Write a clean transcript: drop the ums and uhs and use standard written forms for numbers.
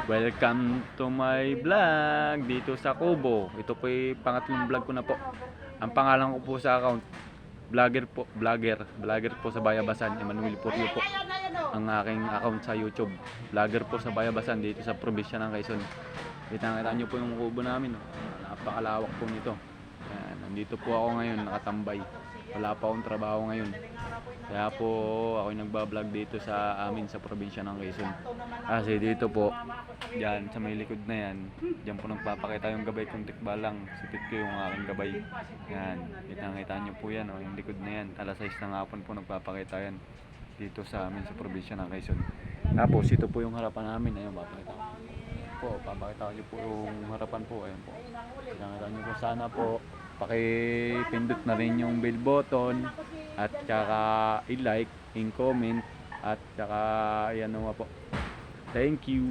Welcome to my vlog dito sa Kubo. Ito po yung pangatlong vlog ko na po. Ang pangalan ko po sa account, vlogger po sa Bayabasan, Emmanuel Poryo po. Ang aking account sa YouTube, vlogger po sa Bayabasan dito sa probinsya ng Quezon. Kita nyo po yung kubo namin, oh. Napakalawak po nito. Ayan, nandito po ako ngayon, nakatambay. Wala pa akong trabaho ngayon. Kaya po ako nagbablog dito sa amin sa probinsya ng Quezon. Kasi dito po, diyan sa may likod na yan, diyan po nagpapakita yung gabay kong tikbalang. Sipit ko yung aking gabay. Yan, kita nyo po yan, oh, yung likod na yan. Alas 6 ng hapon po nagpapakita yan dito sa amin sa probinsya ng Quezon. Tapos ito po yung harapan namin. Ayun, papakita ko po yung harapan po. Ayun po. Kita nyo po, sana po pakipindot na rin yung bell button at saka i-like, in comment at saka yan po. Thank you.